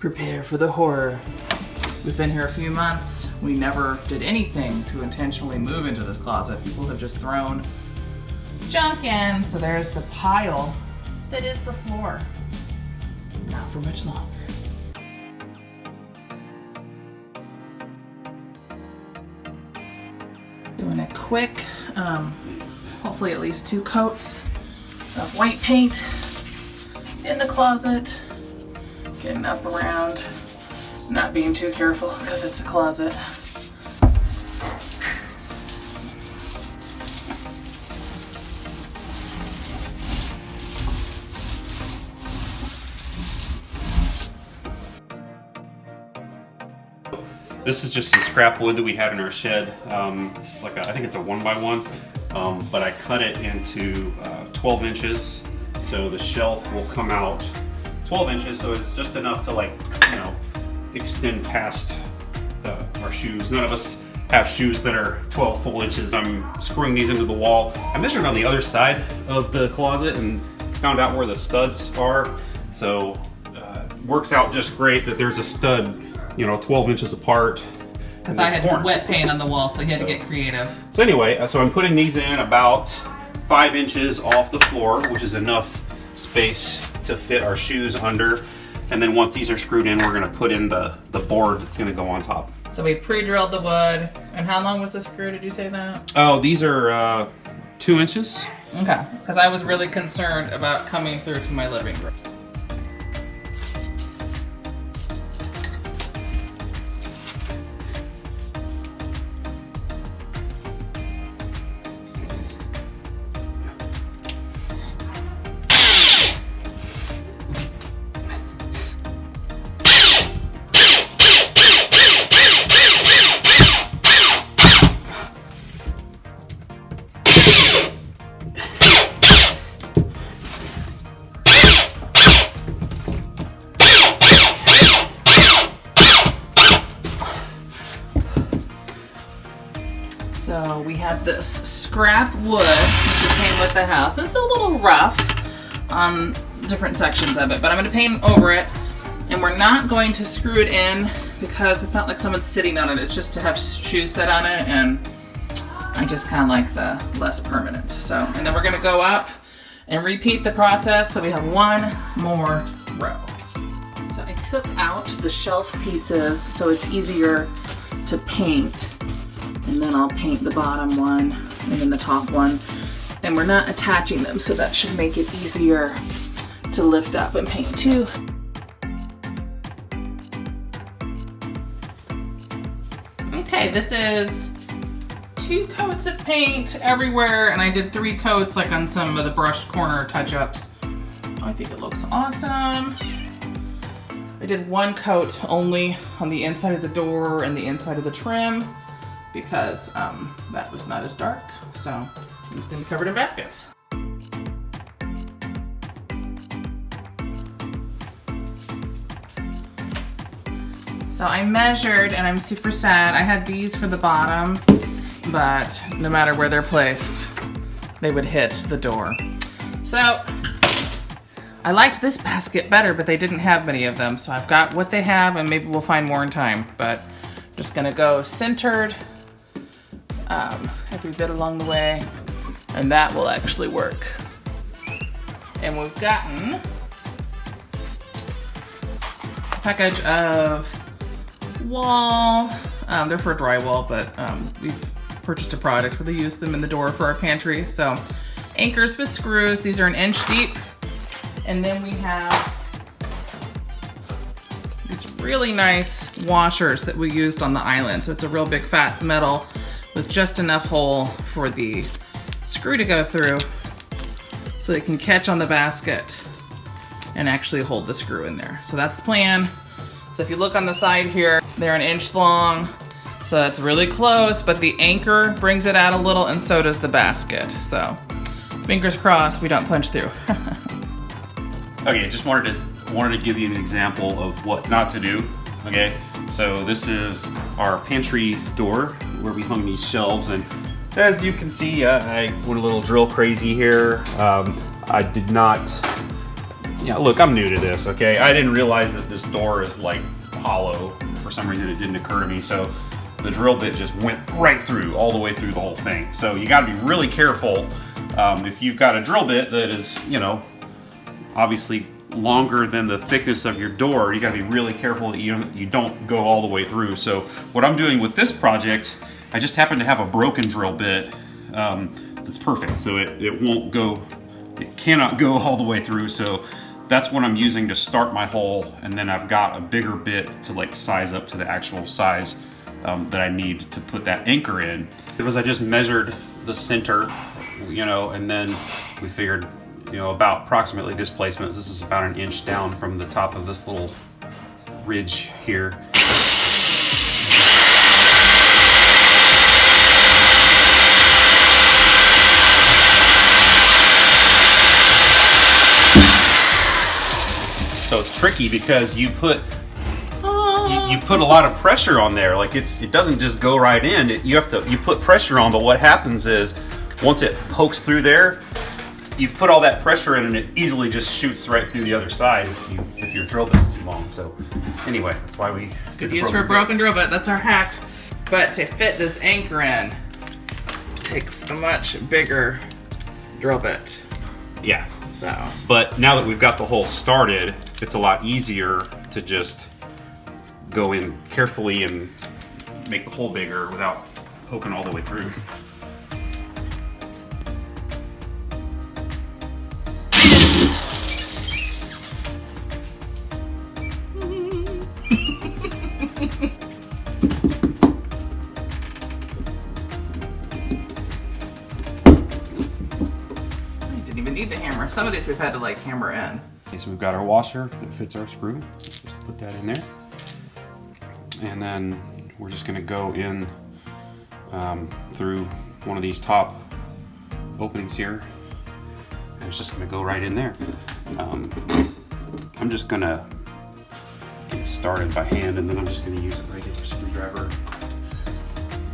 prepare for the horror. We've been here a few months. We never did anything to intentionally move into this closet. People have just thrown junk in. So there's the pile that is the floor. Not for much longer. Doing a quick, hopefully at least 2 coats of white paint in the closet. Getting up around, not being too careful because it's a closet. This is just some scrap wood that we had in our shed. This is like I think it's a 1x1, but I cut it into 12 inches, so the shelf will come out 12 inches, so it's just enough to, like, you know, extend past our shoes. None of us have shoes that are 12 full inches. I'm screwing these into the wall. I measured on the other side of the closet and found out where the studs are, so works out just great that there's a stud, you know, 12 inches apart. Because I had wet paint on the wall, so you had to get creative. So anyway, so I'm putting these in about 5 inches off the floor, which is enough space to fit our shoes under. And then once these are screwed in, we're gonna put in the board that's gonna go on top. So we pre-drilled the wood. And how long was the screw, did you say that? Oh, these are 2 inches. Okay, because I was really concerned about coming through to my living room. So we had this scrap wood that came with the house. It's a little rough on different sections of it, but I'm going to paint over it. And we're not going to screw it in because it's not like someone's sitting on it. It's just to have shoes set on it, and I just kind of like the less permanent. So, and then we're going to go up and repeat the process. So we have one more row. So I took out the shelf pieces so it's easier to paint. And then I'll paint the bottom one and then the top one. And we're not attaching them, so that should make it easier to lift up and paint too. Okay, this is 2 coats of paint everywhere, and I did 3 coats like on some of the brushed corner touch-ups. I think it looks awesome. I did 1 coat only on the inside of the door and the inside of the trim, because that was not as dark, so it's gonna be covered in baskets. So I measured, and I'm super sad. I had these for the bottom, but no matter where they're placed, they would hit the door. So I liked this basket better, but they didn't have many of them, so I've got what they have, and maybe we'll find more in time, but I'm just gonna go centered every bit along the way, and that will actually work. And we've gotten a package of wall. They're for drywall, but we've purchased a product where they use them in the door for our pantry. So anchors with screws. These are 1 inch deep. And then we have these really nice washers that we used on the island. So it's a real big fat metal with just enough hole for the screw to go through so it can catch on the basket and actually hold the screw in there. So that's the plan. So if you look on the side here, they're 1 inch long. So that's really close, but the anchor brings it out a little, and so does the basket. So fingers crossed we don't punch through. Okay, just wanted to give you an example of what not to do. Okay, so this is our pantry door where we hung these shelves, and as you can see, I went a little drill crazy here. I did not Yeah, look, I'm new to this, okay? I didn't realize that this door is like hollow. For some reason it didn't occur to me, so the drill bit just went right through, all the way through the whole thing. So you gotta be really careful if you've got a drill bit that is, you know, obviously longer than the thickness of your door. You gotta be really careful that you don't go all the way through. So what I'm doing with this project, I just happen to have a broken drill bit that's perfect. So it won't go, it cannot go all the way through. So that's what I'm using to start my hole, and then I've got a bigger bit to like size up to the actual size that I need to put that anchor in. Because I just measured the center, you know, and then we figured, you know, about approximately this placement. This is about 1 inch down from the top of this little ridge here. So it's tricky because you put a lot of pressure on there. Like it doesn't just go right in. You put pressure on, but what happens is once it pokes through there, you've put all that pressure in and it easily just shoots right through the other side if your drill bit's too long. So anyway, that's why we could use for a broken drill bit. That's our hack. But to fit this anchor in takes a much bigger drill bit. Yeah. So. But now that we've got the hole started, it's a lot easier to just go in carefully and make the hole bigger without poking all the way through. Didn't even need the hammer. Some of these we've had to like hammer in. Okay, so we've got our washer that fits our screw. Let's just put that in there. And then we're just gonna go in through one of these top openings here. And it's just gonna go right in there. I'm just gonna get it started by hand, and then I'm just gonna use a regular screwdriver.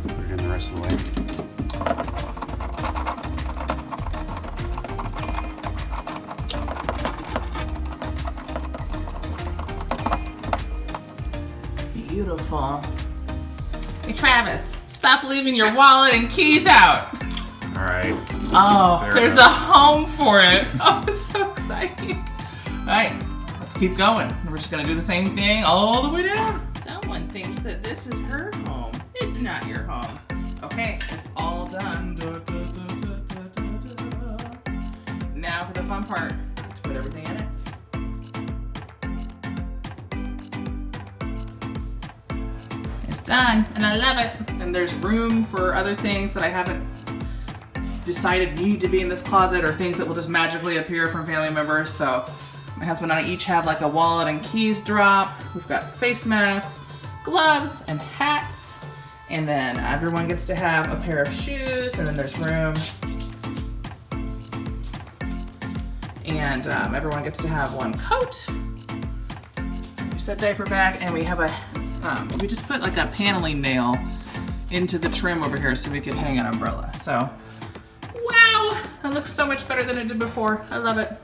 Put it in the rest of the way. Beautiful. Hey Travis, stop leaving your wallet and keys out. All right. Oh, there's a home for it. Oh, it's so exciting. All right, let's keep going. We're just gonna do the same thing all the way down. Someone thinks that this is her home. It's not your home. Okay, it's all done. Now for the fun part. Let's put everything in it. Done, and I love it. And there's room for other things that I haven't decided need to be in this closet, or things that will just magically appear from family members. So my husband and I each have like a wallet and keys drop. We've got face masks, gloves, and hats. And then everyone gets to have a pair of shoes, and then there's room. And everyone gets to have one coat. We set diaper bag, and we have we just put like a paneling nail into the trim over here so we could hang an umbrella. So, wow, that looks so much better than it did before. I love it.